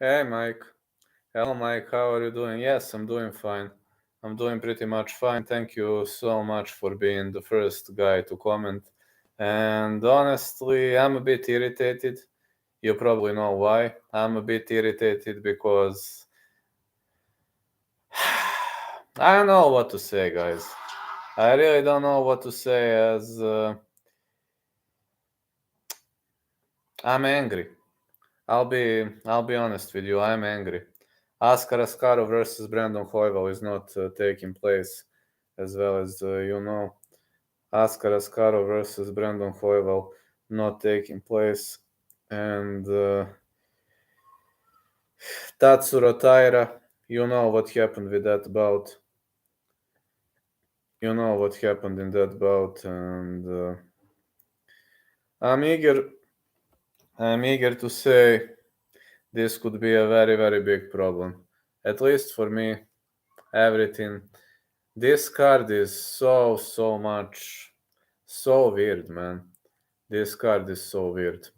Hey, Mike. Hello, Mike. How are you doing? Yes, I'm doing fine. I'm doing pretty much fine. Thank you so much for being the first guy to comment. And honestly, I'm a bit irritated. You probably know why. I'm a bit irritated because I don't know what to say, guys. I really don't know what to say as I'm angry. I'll be honest with you. I'm angry. Askar Askarov versus Brandon Hoyval is not taking place, as well as you know. Askar Askarov versus Brandon Hoyval not taking place, and Tatsuro Taira. You know what happened with that bout. You know what happened in that bout, and I'm eager. I'm eager to say this could be a very, very big problem. At least for me, everything. This card is so much, so weird, man. This card is so weird.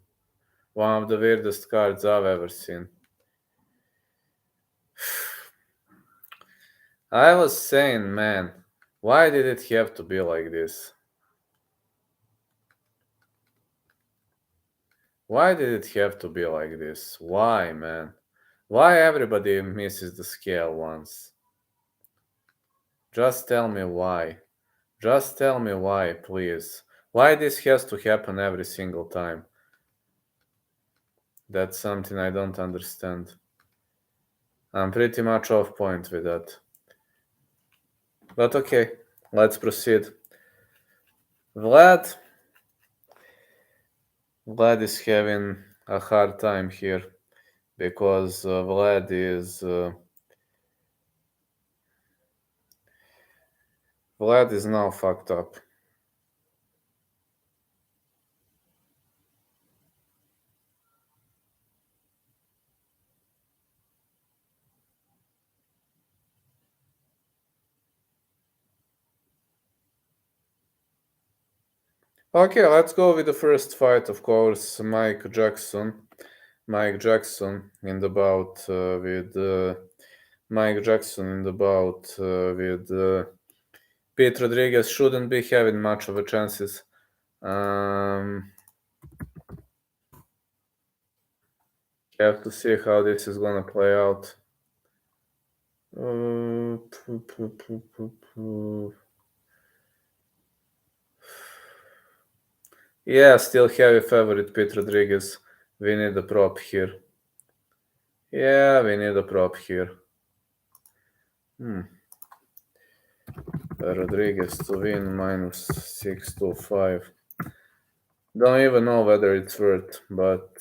One of the weirdest cards I've ever seen. I was saying, man, why did it have to be like this? Why did it have to be like this? Why, man? Why everybody misses the scale once? Just tell me why. Just tell me why, please. Why this has to happen every single time? That's something I don't understand. I'm pretty much off point with that. But okay, let's proceed. Vlad is having a hard time here because Vlad is now fucked up. Okay, let's go with the first fight, of course. Mike Jackson in the bout with Mike Jackson in the bout with Pete Rodriguez shouldn't be having much of a chances. Have to see how this is gonna play out. Yeah, still heavy favorite Pete Rodriguez. We need a prop here. Yeah, we need a prop here. Rodriguez to win minus 625. Don't even know whether it's worth, but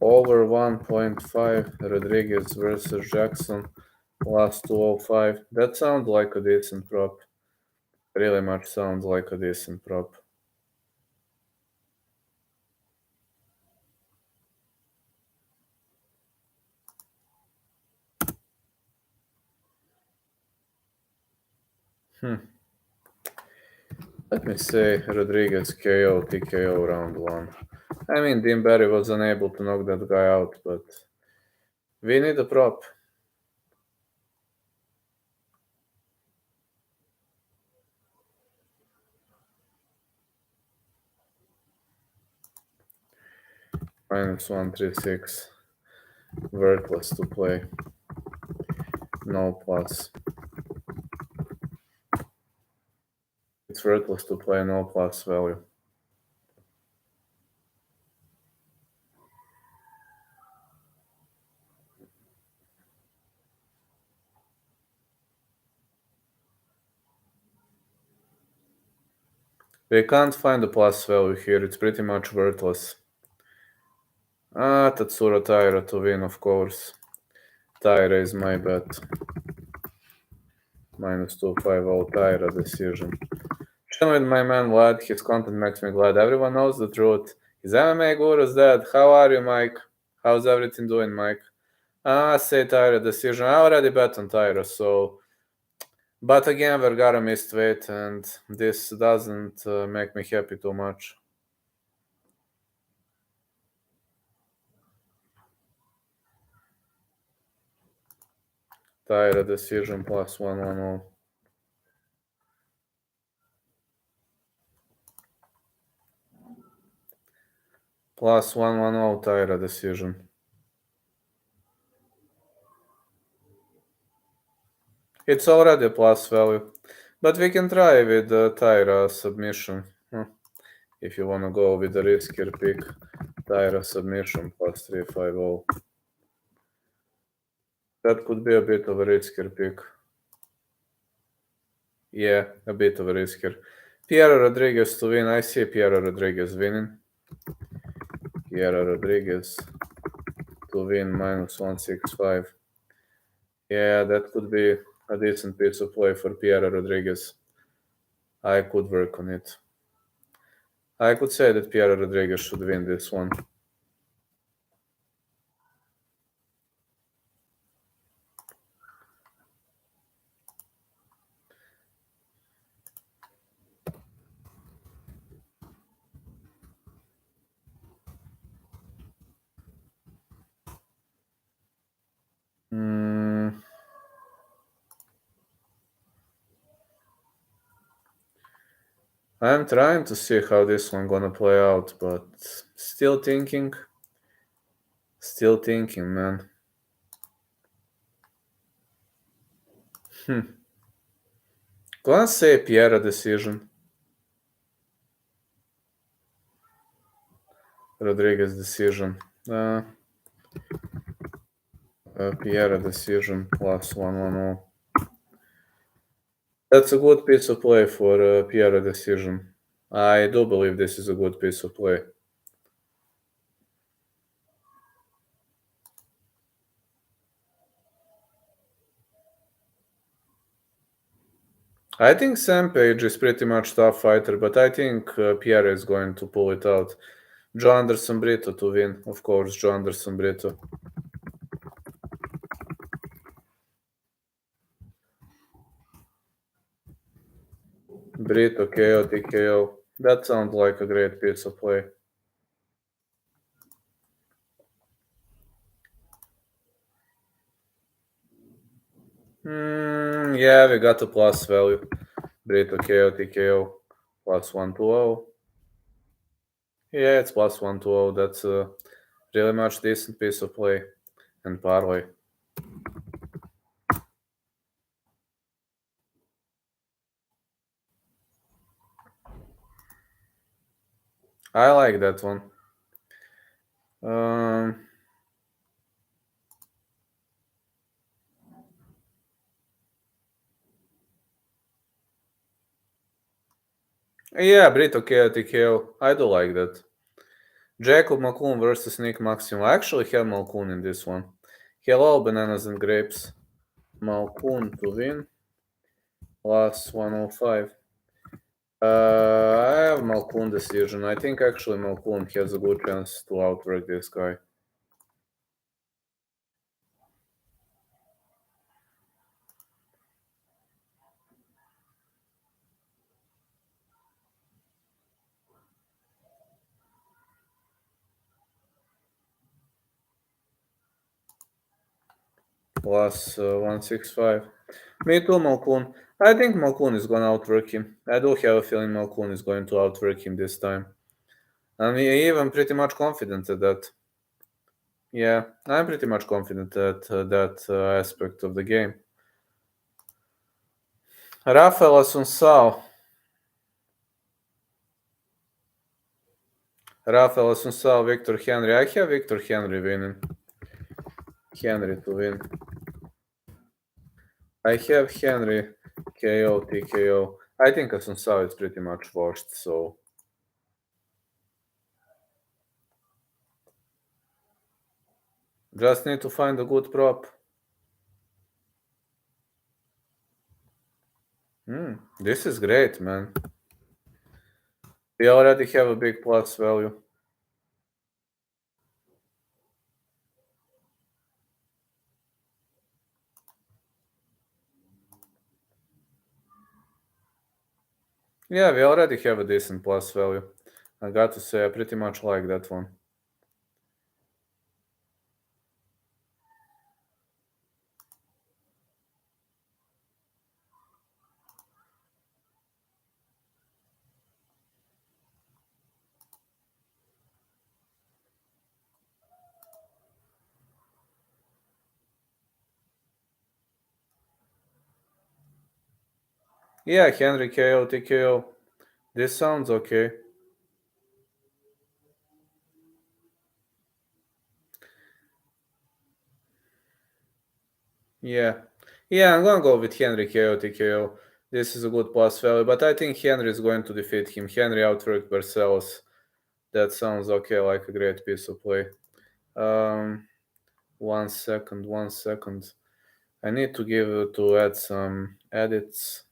over 1.5 Rodriguez versus Jackson plus 205. That sounds like a decent prop. Really much sounds like a decent prop. Let me say Rodriguez KO, TKO round 1. I mean, Dean Barry was unable to knock that guy out, but we need a prop. Minus 136. Worthless to play. No plus. It's worthless to play, no plus value. We can't find a plus value here, it's pretty much worthless. Tatsuro Taira to win, of course. Taira is my bet. Minus 250 Taira decision. Chilling with my man Vlad, his content makes me glad. Everyone knows the truth. His MMA guru's dead. How are you, Mike? How's everything doing, Mike? Say Taira decision. I already bet on Taira, so... But again, Vergara missed weight, and this doesn't make me happy too much. Taira decision plus 110. Plus 110 Taira decision. It's already a plus value. But we can try with Taira submission. If you want to go with the riskier pick, Taira submission plus 350. That could be a bit of a riskier pick. Yeah, a bit of a riskier. Piero Rodriguez to win. I see Piero Rodriguez winning. Piero Rodriguez to win minus 165. Yeah, that could be a decent piece of play for Piero Rodriguez. I could work on it. I could say that Piero Rodriguez should win this one. I'm trying to see how this one gonna play out, but still thinking. Still thinking, man. Gonna say Piero decision. Rodriguez decision. Piero decision plus 110. That's a good piece of play for Piero decision. I do believe this is a good piece of play. I think Sam Page is pretty much tough fighter, but I think Piero is going to pull it out. Joe Anderson Brito to win, of course, Joe Anderson Brito. Brito KO, TKO. That sounds like a great piece of play. Yeah, we got a plus value. Brito KO, TKO, plus 120. Yeah, it's plus 120. That's a really much decent piece of play. And parlay. I like that one. Yeah, Brito KO, TKO. I do like that. Jacob Malkoon versus Nick Maximo. I actually have Malkoon in this one. Hello, bananas and grapes. Malkoon to win. Plus 105. I have Malkoon decision. I think actually Malkoon has a good chance to outwork this guy. Plus 165. Me too, Malkoon. I think Malkoon is going to outwork him. I do have a feeling Malkoon is going to outwork him this time. I'm even pretty much confident at that. Yeah, I'm pretty much confident at that aspect of the game. Rafael Assunção. Rafael Assunção, Victor Henry. I have Victor Henry winning. Henry to win. I have Henry KO, TKO. I think Assunção is pretty much washed, so. Just need to find a good prop. This is great, man. We already have a big plus value. Yeah, we already have a decent plus value. I got to say, I pretty much like that one. Yeah, Henry KO, TKO. This sounds okay. Yeah. Yeah, I'm gonna go with Henry KO, TKO. This is a good plus value, but I think Henry is going to defeat him. Henry outworked Barcelos. That sounds okay, like a great piece of play. 1 second. I need to add some edits.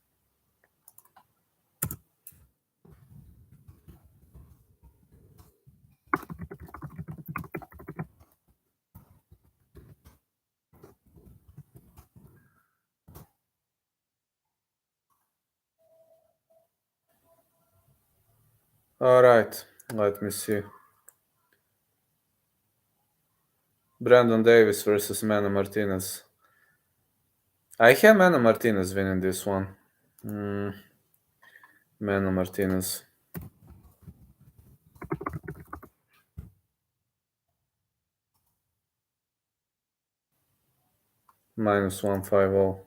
All right, let me see. Brandon Davis versus Manny Martinez. I have Manny Martinez winning this one. Manny Martinez. Minus 150.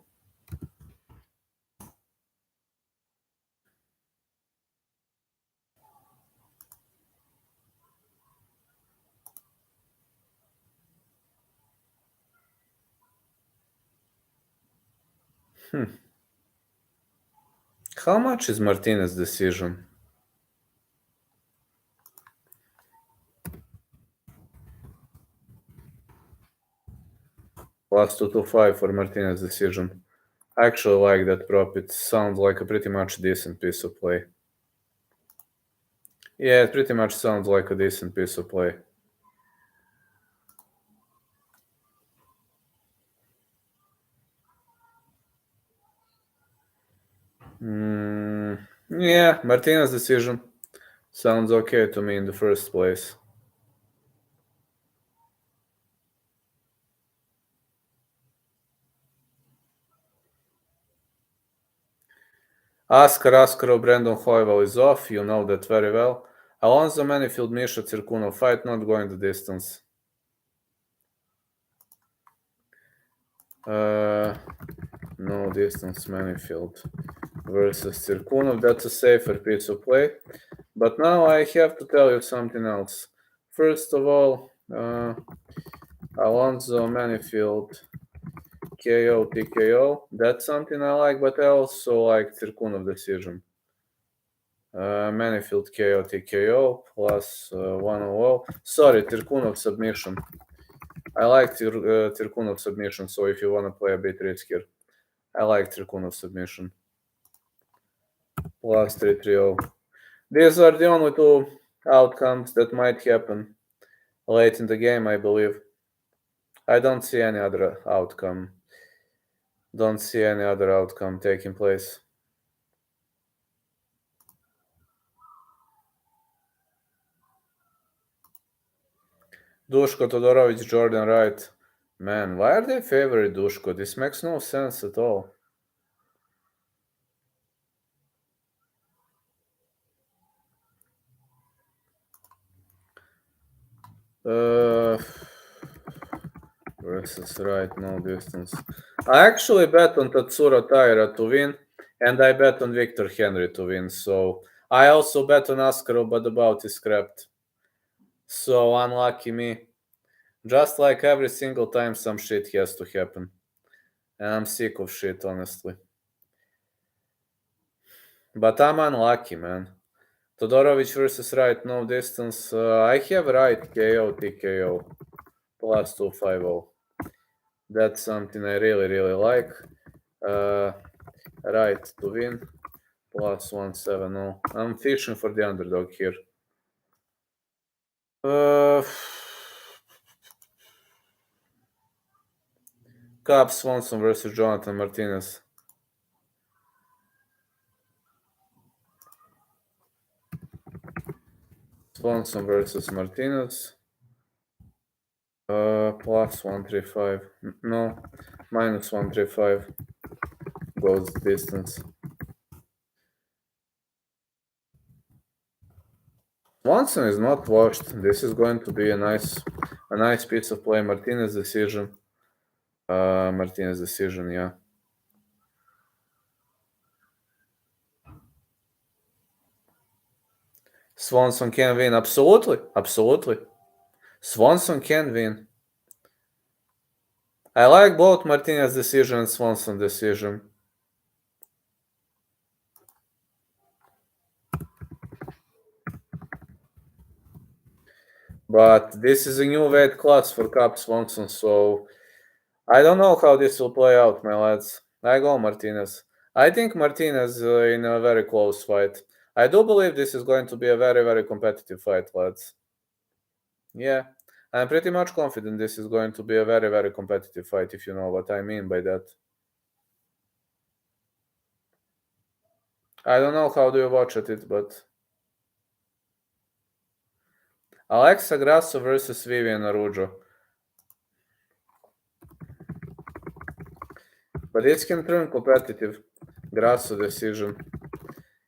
How much is Martinez decision? Plus 225 for Martinez decision. I actually like that prop. It sounds like a pretty much decent piece of play. Yeah, it pretty much sounds like a decent piece of play. Yeah, Martinez decision. Sounds okay to me in the first place. Askarov, Brandon Hoyval is off. You know that very well. Alonso Manifield, Misha Cirkunov fight not going the distance. No distance Manifield versus Cirkunov. That's a safer piece of play. But now I have to tell you something else. First of all, Alonso Manifield KO TKO. That's something I like, but I also like Cirkunov decision. Manifield KO TKO plus 100. Sorry, Cirkunov submission. I like Cirkunov submission, so if you want to play a bit riskier, I like Cirkunov submission. Plus 330. These are the only two outcomes that might happen late in the game, I believe. I don't see any other outcome. Don't see any other outcome taking place. Dushko, Todorovic, Jordan Wright. Man, why are they favoring Dushko? This makes no sense at all. Versus Wright, no distance. I actually bet on Tatsuro Taira to win, and I bet on Victor Henry to win. So I also bet on Askarov, but the bout is scrapped. So unlucky me. Just like every single time some shit has to happen. And I'm sick of shit, honestly. But I'm unlucky, man. Todorovic versus Wright, no distance. I have Wright KO, TKO. Plus 250. That's something I really, really like. Right to win. Plus 170. I'm fishing for the underdog here. Cub Swanson versus Jonathan Martinez. Swanson versus Martinez. Plus 135. No, minus 135 goes distance. Swanson is not washed. This is going to be a nice piece of play. Martinez decision. Martinez decision, yeah. Swanson can win. Absolutely. Absolutely. Swanson can win. I like both Martinez decision and Swanson decision. But this is a new weight class for Cap Swanson, so I don't know how this will play out, my lads. I go Martinez. I think Martinez in a very close fight. I do believe this is going to be a very, very competitive fight, lads. Yeah, I'm pretty much confident this is going to be a very, very competitive fight, if you know what I mean by that. I don't know how do you watch it, but Alexa Grasso versus Vivian Araujo. But it can turn competitive. Grasso decision.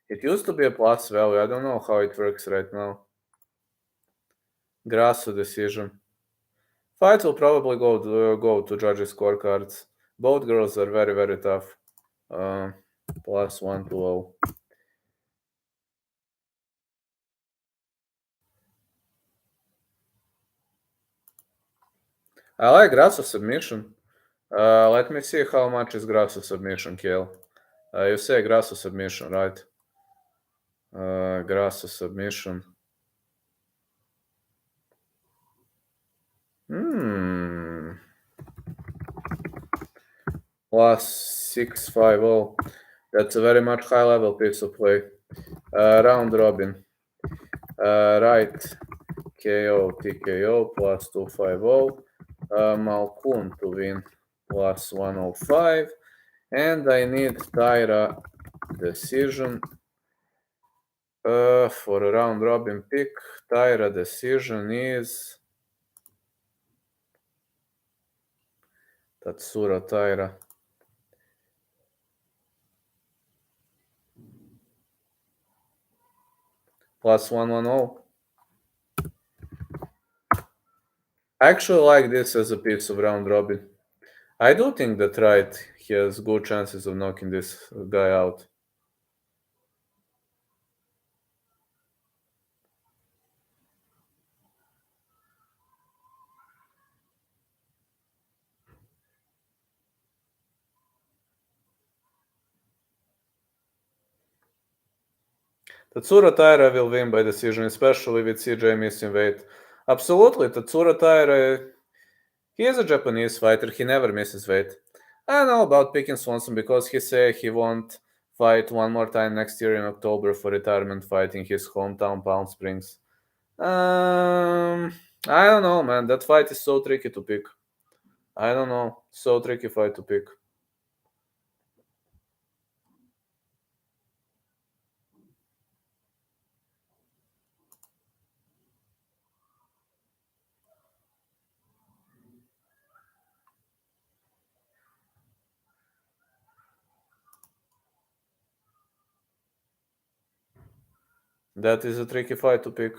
It used to be a plus value. I don't know how it works right now. Grasso decision. Fight will probably go to judges' scorecards. Both girls are very, very tough. Plus 1-0. I like Grasso submission. Let me see how much is Grasso submission kill. You say Grasso submission, right? Grasso submission. Plus 650. That's a very much high level piece of play. Round robin. Right. KO, TKO plus 250. Malkun to win plus 105. And I need Tyra decision for a round robin pick. Tyra decision is Tatsura Tyra. Plus 110. I actually like this as a piece of round robin. I do think that Wright has good chances of knocking this guy out. Tatsura Taira will win by decision, especially with CJ missing weight. Absolutely, Tatsura Taira, he is a Japanese fighter, he never misses weight. I don't know about picking Swanson because he said he won't fight one more time next year in October for retirement fight in his hometown, Palm Springs. I don't know, man. That fight is so tricky to pick. I don't know. So tricky fight to pick. That is a tricky fight to pick.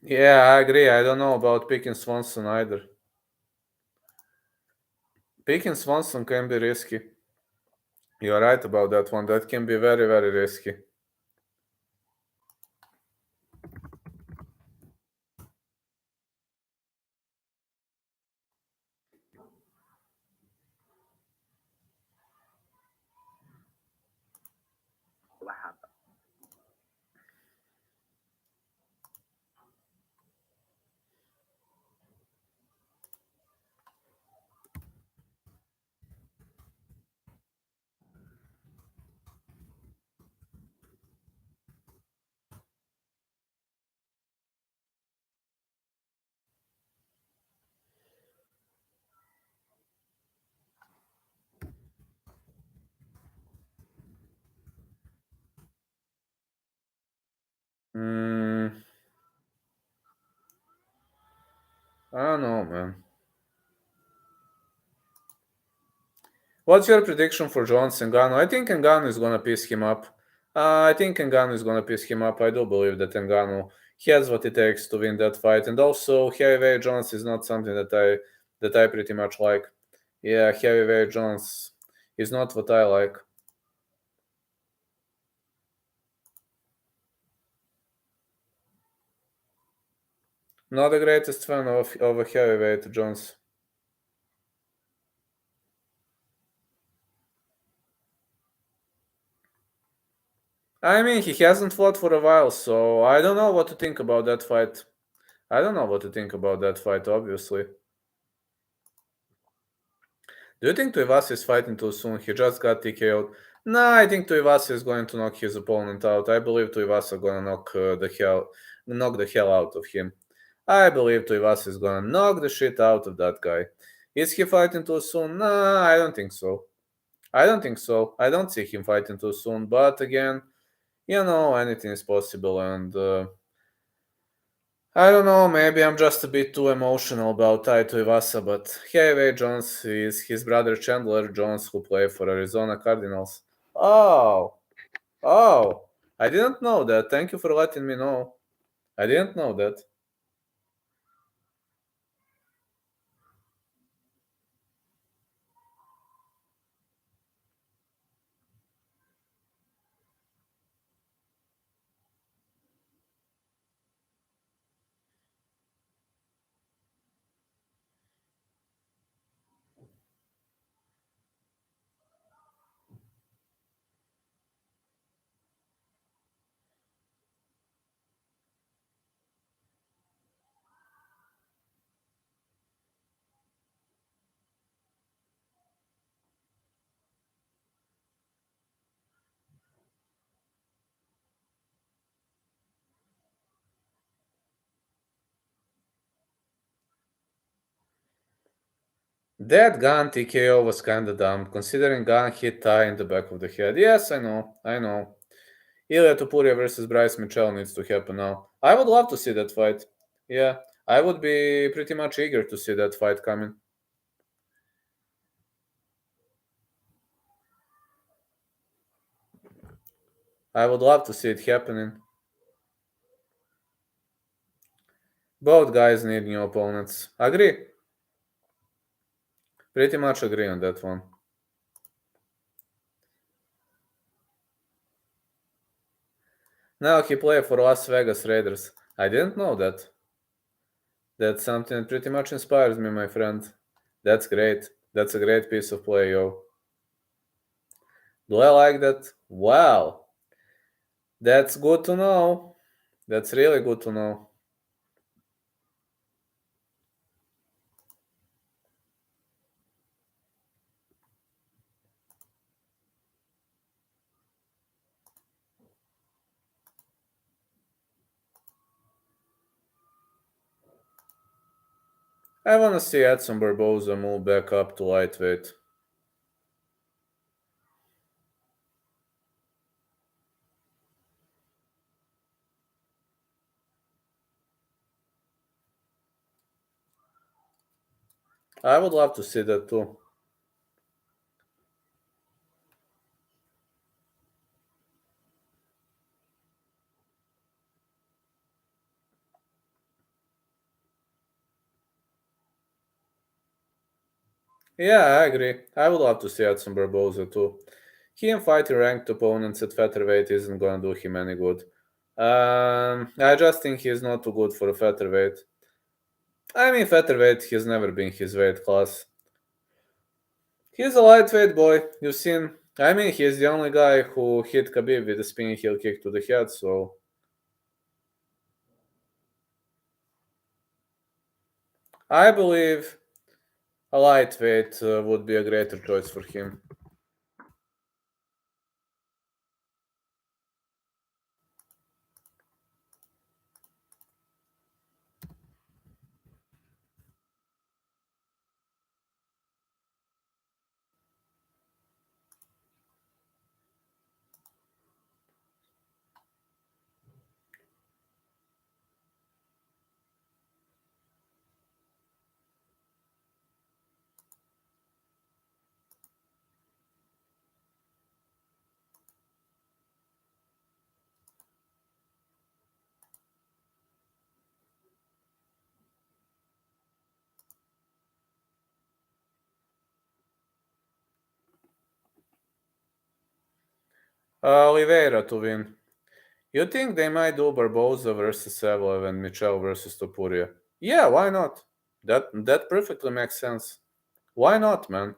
Yeah, I agree. I don't know about picking Swanson either. Picking Swanson can be risky. You're right about that one. That can be very, very risky. I don't know, man. What's your prediction for Jones and Ngannou? I think Ngannou is gonna piss him up. I think Ngannou is gonna piss him up. I do believe that Ngannou has what it takes to win that fight, and also heavyweight Jones is not something that I pretty much like. Yeah, heavyweight Jones is not what I like. Not the greatest fan of a heavyweight Jones. I mean, he hasn't fought for a while, so I don't know what to think about that fight. I don't know what to think about that fight, obviously. Do you think Tuivasa is fighting too soon? He just got TKO'd. Nah, I think Tuivasa is going to knock his opponent out. I believe Tuivasa gonna knock the hell out of him. I believe Tuivasa is gonna knock the shit out of that guy. Is he fighting too soon? Nah, I don't think so. I don't think so. I don't see him fighting too soon. But again, anything is possible, and I don't know, maybe I'm just a bit too emotional about Taito Iwasa, but heavyweight Jones is his brother Chandler Jones, who played for Arizona Cardinals. Oh, oh, I didn't know that. Thank you for letting me know. I didn't know that. That gun TKO was kinda dumb, considering gun hit Ty in the back of the head. Yes, I know. Ilya Topuria versus Bryce Mitchell needs to happen now. I would love to see that fight. Yeah, I would be pretty much eager to see that fight coming. I would love to see it happening. Both guys need new opponents. Agree. Pretty much agree on that one. Now he played for Las Vegas Raiders. I didn't know that. That's something that pretty much inspires me, my friend. That's great. That's a great piece of play, yo. Do I like that? Wow. That's good to know. That's really good to know. I wanna see Edson Barboza move back up to lightweight. I would love to see that too. Yeah, I agree. I would love to see Edson Barboza too. Him fighting ranked opponents at featherweight isn't gonna do him any good. I just think he's not too good for a featherweight. I mean, featherweight has never been his weight class. He's a lightweight boy. You've seen. I mean, he's the only guy who hit Khabib with a spinning heel kick to the head. So I believe a lightweight would be a greater choice for him. Oliveira to win. You think they might do Barboza versus Evloev and Michel versus Topuria? Yeah, why not? That perfectly makes sense. Why not, man?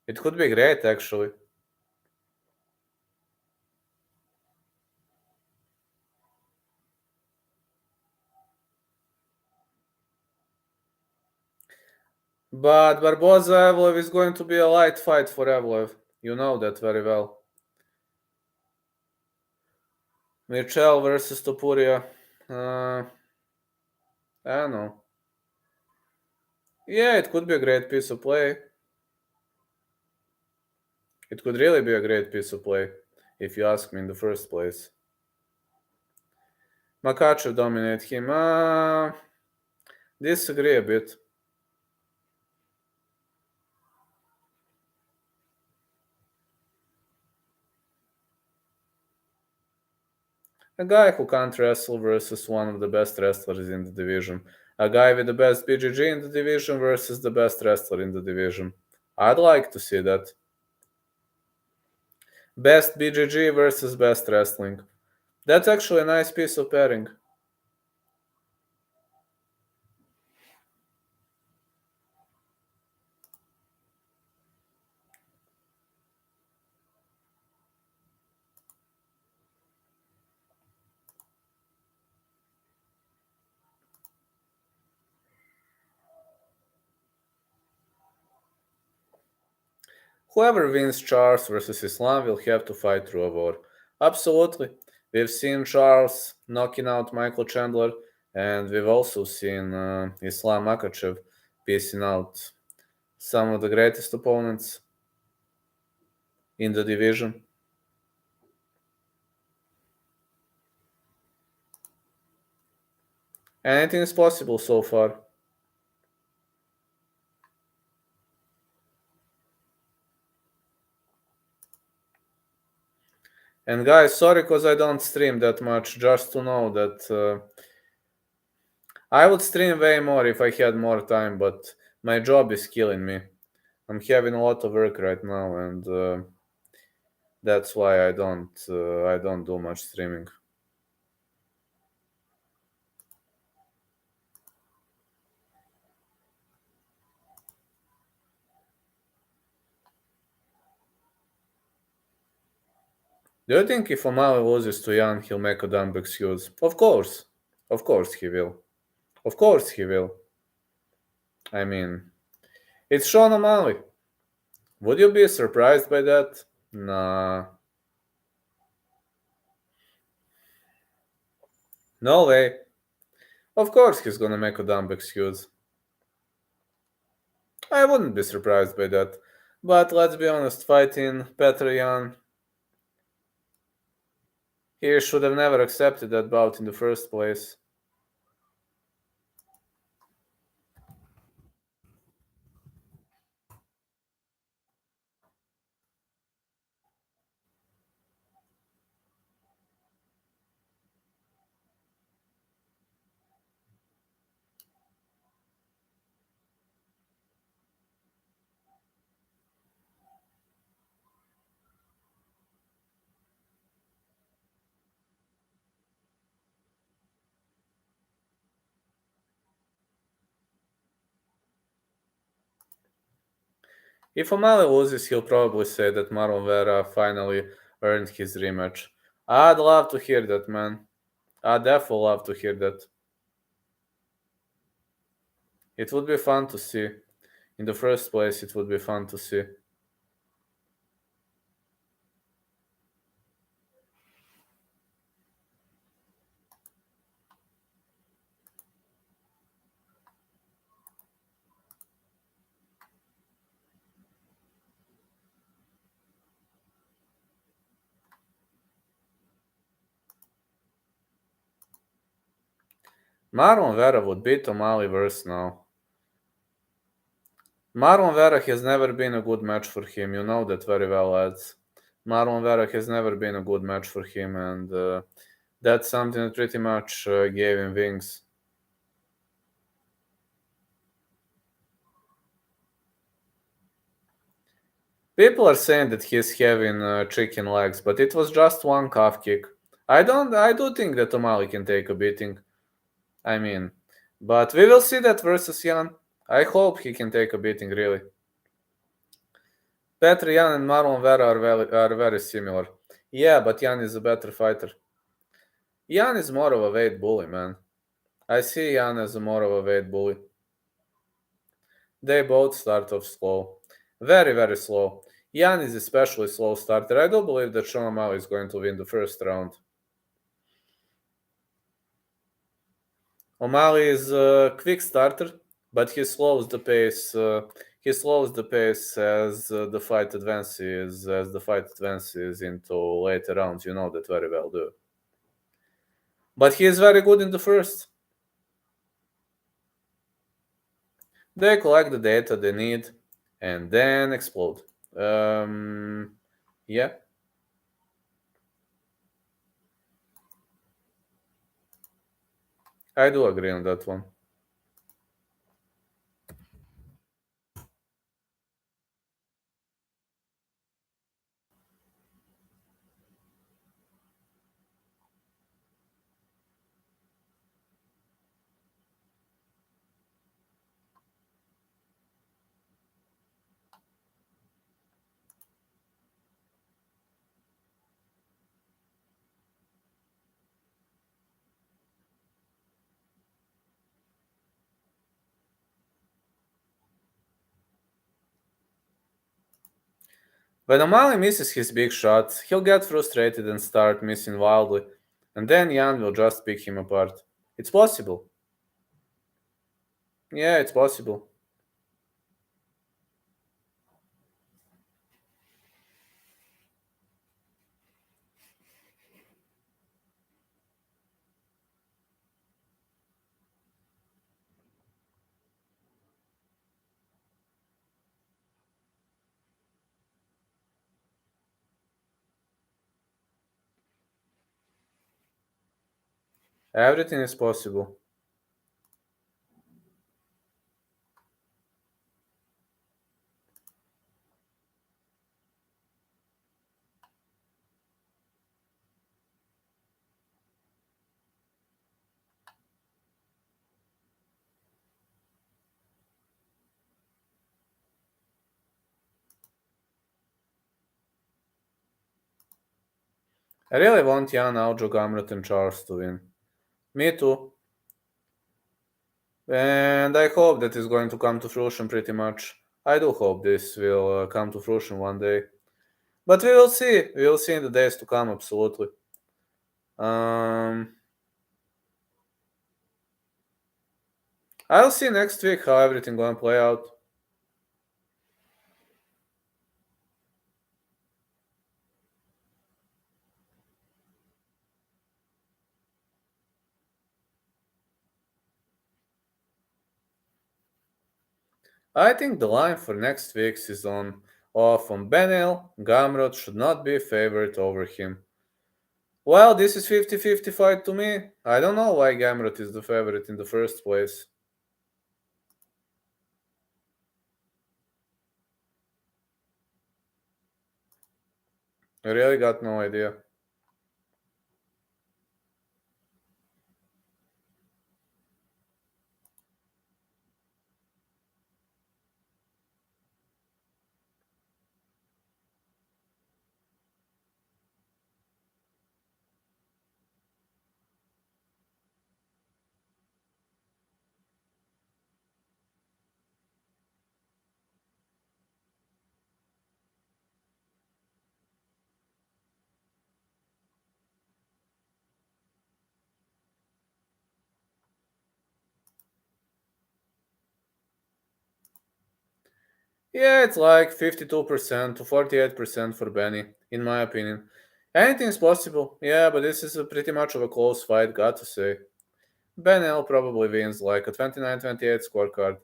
It could be great, actually. But Barboza Evloev is going to be a light fight for Evloev. You know that very well. Michel versus Topuria. I don't know. Yeah, it could be a great piece of play. It could really be a great piece of play, if you ask me in the first place. Makachev dominate him. Disagree a bit. A guy who can't wrestle versus one of the best wrestlers in the division. A guy with the best BGG in the division versus the best wrestler in the division. I'd like to see that. Best BGG versus best wrestling. That's actually a nice piece of pairing. Whoever wins Charles versus Islam will have to fight through a war. Absolutely. We've seen Charles knocking out Michael Chandler, and we've also seen Islam Makhachev piecing out some of the greatest opponents in the division. Anything is possible so far. And guys, sorry because I don't stream that much, just to know that I would stream way more if I had more time, but my job is killing me. I'm having a lot of work right now, and that's why I don't do much streaming. Do you think if O'Malley loses to Jan, he'll make a dumb excuse? Of course he will. Of course he will. I mean, it's Sean O'Malley. Would you be surprised by that? Nah, no way. Of course he's gonna make a dumb excuse. I wouldn't be surprised by that. But let's be honest, fighting Petr Yan, he should have never accepted that bout in the first place. If O'Malley loses, he'll probably say that Marlon Vera finally earned his rematch. I'd love to hear that, man. I'd definitely love to hear that. It would be fun to see. In the first place, it would be fun to see. Marlon Vera would beat O'Malley worse now. Marlon Vera has never been a good match for him. You know that very well, lads. Marlon Vera has never been a good match for him, and that's something that pretty much gave him wings. People are saying that he's having chicken legs, but it was just one calf kick. I do think that O'Malley can take a beating. I mean, but we will see that versus Jan. I hope he can take a beating, really. Petr Yan and Marlon Vera are very similar. Yeah, but Jan is a better fighter. Jan is more of a weight bully, man. I see Jan as more of a weight bully. They both start off slow. Very, very slow. Jan is especially slow starter. I do believe that Sean O'Malley is going to win the first round. O'Malley is a quick starter, but he slows the pace. He slows the pace as the fight advances. As the fight advances into later rounds, you know that very well, do. But he is very good in the first. They collect the data they need, and then explode. Yeah. I do agree on that one. When O'Malley misses his big shots, he'll get frustrated and start missing wildly, and then Jan will just pick him apart. It's possible. Yeah, it's possible. Everything is possible. I really want Jan, Araujo, Gamrot, and Charles to win. Me too. And I hope that is going to come to fruition pretty much. I do hope this will come to fruition one day. But we will see. We will see in the days to come, absolutely. I'll see next week how everything gonna play out. I think the line for next week's is on Benel. Gamrot should not be favored over him. Well, this is 50-50 fight to me. I don't know why Gamrot is the favorite in the first place. I really got no idea. Yeah, it's like 52% to 48% for Benny, in my opinion. Anything's possible, yeah, but this is a pretty much of a close fight, got to say. Benel probably wins like a 29-28 scorecard.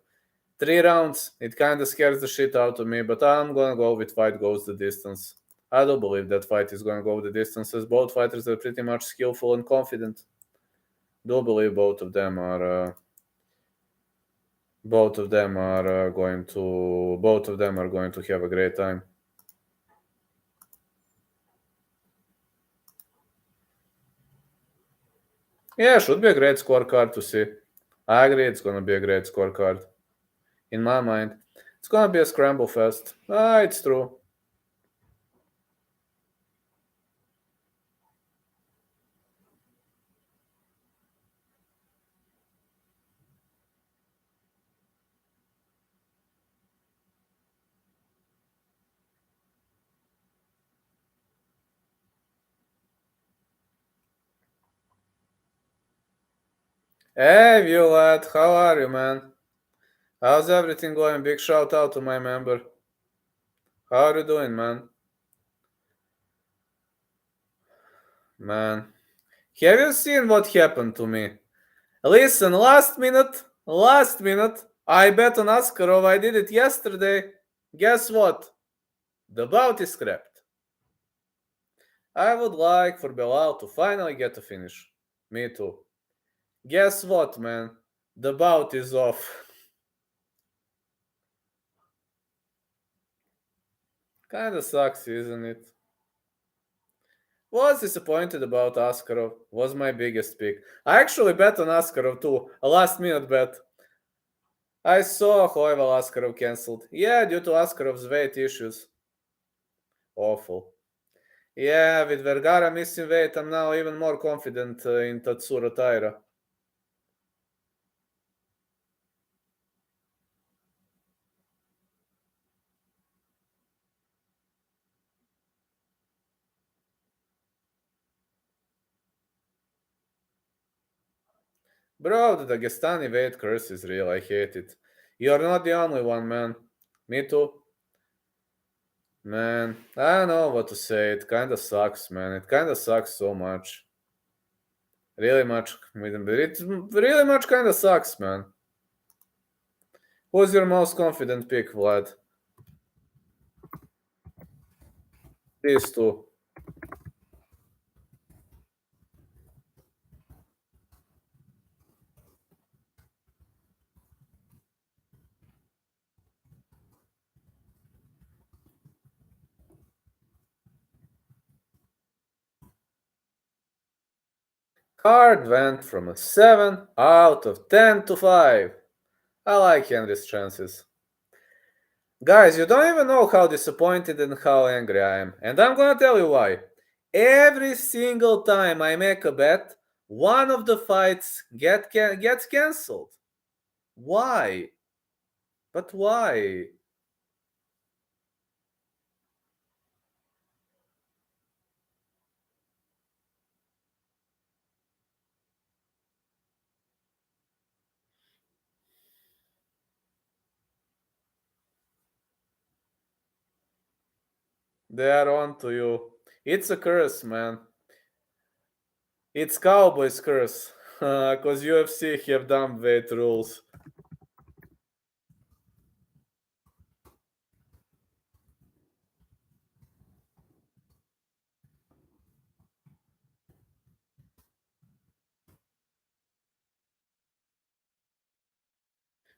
3 rounds, it kinda scares the shit out of me, but I'm gonna go with fight goes the distance. I do believe that fight is gonna go the distance as both fighters are pretty much skillful and confident. Do believe both of them are going to have a great time. Yeah, should be a great scorecard to see. I agree it's gonna be a great scorecard. In my mind. It's gonna be a scramble fest. It's true. Hey, Violet, how are you, man? How's everything going? Big shout out to my member. How are you doing, man? Man, have you seen what happened to me? Listen, last minute, I bet on Askarov. I did it yesterday. Guess what? The bout is scrapped. I would like for Belal to finally get a finish. Me too. Guess what, man? The bout is off. Kinda sucks, isn't it? Was disappointed about Askarov. Was my biggest pick. I actually bet on Askarov too. A last minute bet. I saw however Askarov cancelled. Yeah, due to Askarov's weight issues. Awful. Yeah, with Vergara missing weight, I'm now even more confident in Tatsuro Taira. Bro, the Dagestani weight curse is real. I hate it. You're not the only one, man. Me too. Man, I don't know what to say. It kinda sucks, man. It kinda sucks so much. Really much. It really much kinda sucks, man. Who's your most confident pick, Vlad? These two. Card went from a 7 out of 10 to 5. I like Henry's chances. Guys, you don't even know how disappointed and how angry I am. And I'm gonna tell you why. Every single time I make a bet, one of the fights gets cancelled. Why? But why? They are on to you. It's a curse, man. It's Cowboys curse. Cause UFC have dumb weight rules.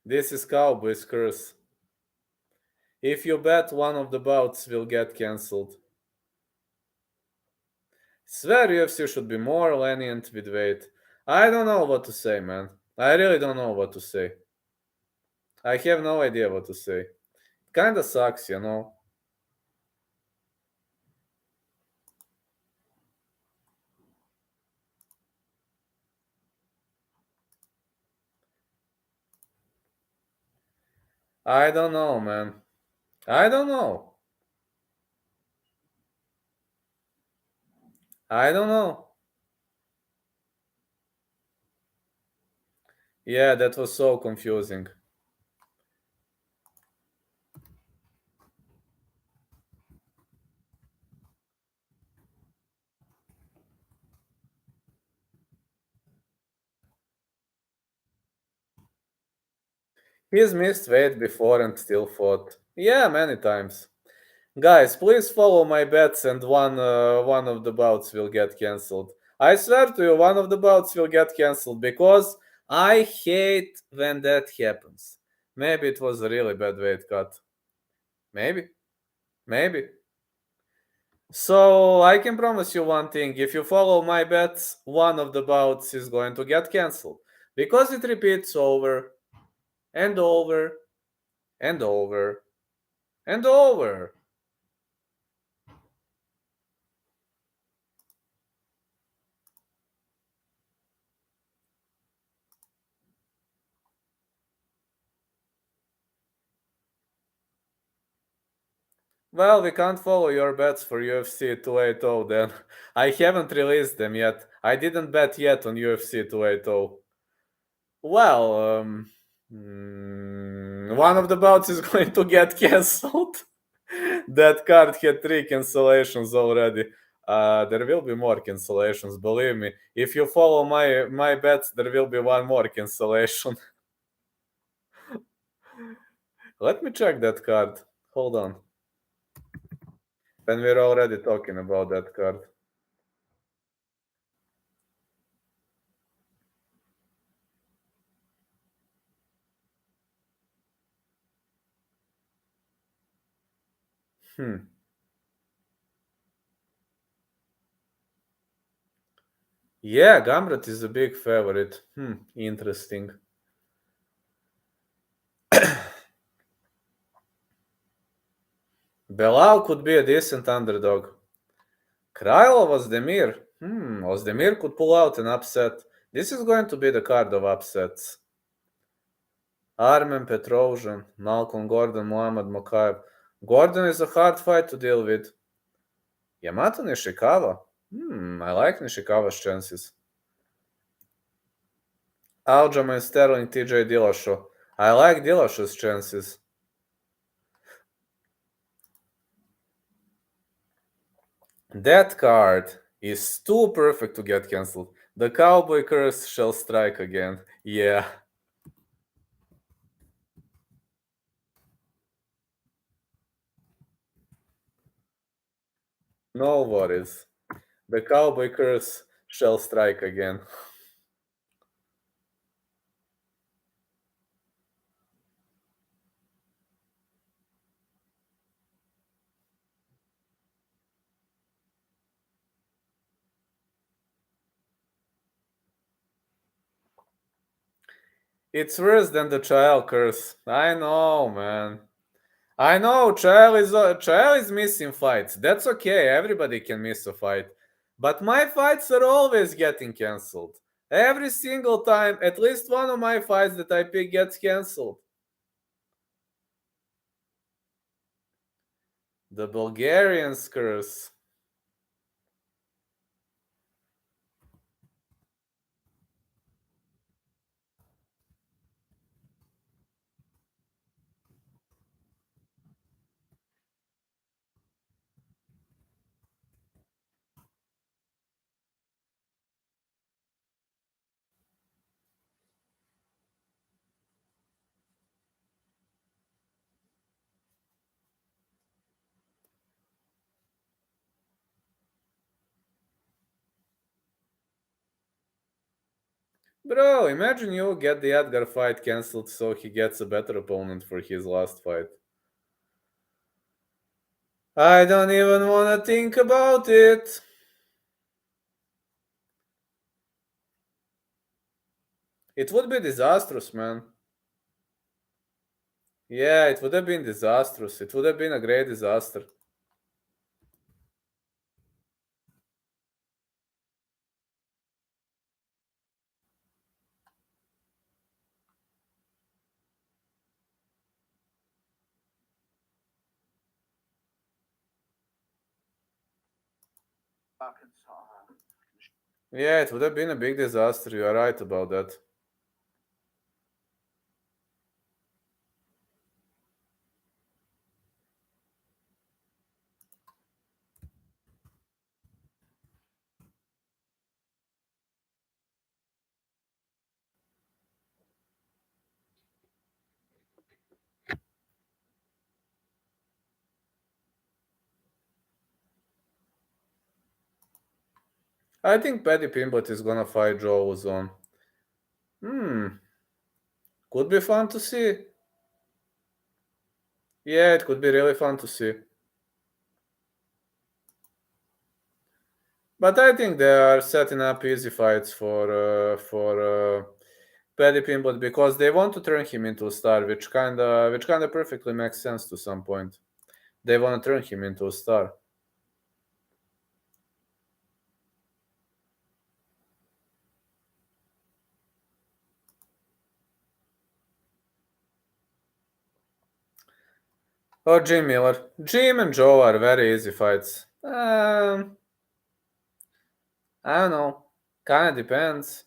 This is Cowboys curse. If you bet, one of the bouts will get cancelled. Swear UFC should be more lenient with weight. I don't know what to say, man. I really don't know what to say. I have no idea what to say. Kinda sucks, you know. I don't know, man. I don't know. I don't know. Yeah, that was so confusing. He's missed weight before and still fought. Yeah, many times. Guys, please follow my bets and one of the bouts will get cancelled. I swear to you, one of the bouts will get cancelled because I hate when that happens. Maybe it was a really bad weight cut. Maybe. Maybe. So I can promise you one thing: if you follow my bets, one of the bouts is going to get cancelled because it repeats over and over and over and over. Well, we can't follow your bets for UFC 280 then. I haven't released them yet. I didn't bet yet on UFC 280. Well, one of the bouts is going to get cancelled. That card had 3 cancellations already. There will be more cancellations, believe me. If you follow my bets, there will be one more cancellation. Let me check that card. Hold on. When we're already talking about that card. Hmm. Yeah, Gambrat is a big favorite. Interesting. Belal could be a decent underdog. Krylov, Ozdemir. Ozdemir could pull out an upset. This is going to be the card of upsets. Armen Petrosian, Malcolm Gordon, Muhammad Mokaev. Gordon is a hard fight to deal with. Yamato Nishikawa. I like Nishikawa's chances. Aljamain Sterling, TJ Dillashaw. I like Dillashaw's chances. That card is too perfect to get cancelled. The Cowboy curse shall strike again. Yeah. No worries. The Cowboy curse shall strike again. It's worse than the child curse. I know, man. I know child is missing fights. That's okay. Everybody can miss a fight. But my fights are always getting cancelled. Every single time, at least one of my fights that I pick gets cancelled. The Bulgarians curse. Bro, imagine you get the Edgar fight cancelled so he gets a better opponent for his last fight. I don't even wanna think about it. It would be disastrous, man. Yeah, it would have been disastrous. It would have been a great disaster. Yeah, it would have been a big disaster. You are right about that. I think Paddy Pimblett is gonna fight Joe Ozone. Hmm, could be fun to see. Yeah, it could be really fun to see. But I think they are setting up easy fights for Paddy Pimblett because they want to turn him into a star, which kinda perfectly makes sense to some point. They want to turn him into a star. Or Jim Miller. Jim and Joe are very easy fights. I don't know. Kinda depends.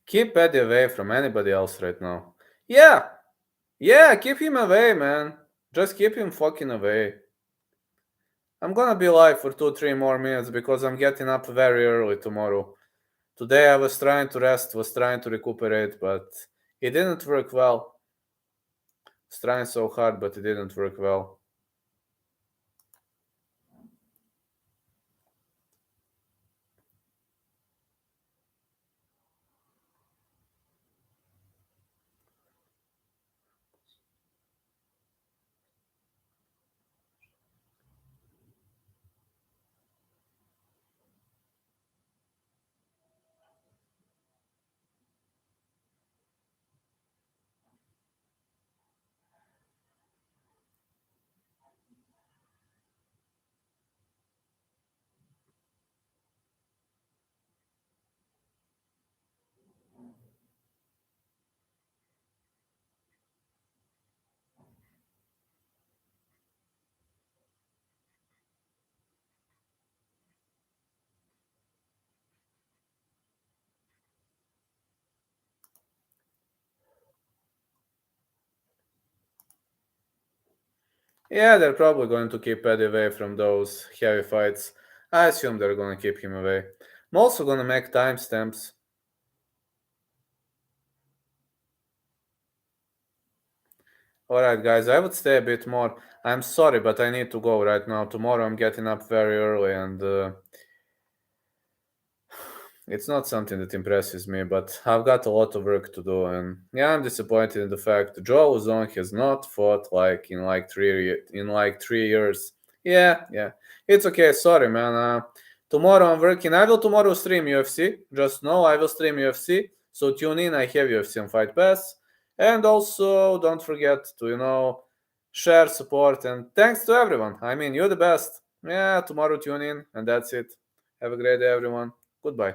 Keep Paddy away from anybody else right now. Yeah! Yeah, keep him away, man. Just keep him fucking away. I'm gonna be live for 2-3 more minutes because I'm getting up very early tomorrow. Today I was trying to rest, was trying to recuperate, but it didn't work well. I was trying so hard, but it didn't work well. Yeah, they're probably going to keep Paddy away from those heavy fights. I assume they're gonna keep him away. I'm also gonna make timestamps. Alright, guys, I would stay a bit more. I'm sorry, but I need to go right now. Tomorrow I'm getting up very early and it's not something that impresses me, but I've got a lot of work to do, and yeah, I'm disappointed in the fact that Joe Luzon has not fought like 3 years. Yeah, yeah, it's okay. Sorry, man. Tomorrow I'm working. I will tomorrow stream UFC. Just know I will stream UFC. So tune in. I have UFC on Fight Pass, and also don't forget to share, support, and thanks to everyone. I mean, you're the best. Yeah, tomorrow tune in, and that's it. Have a great day, everyone. Goodbye.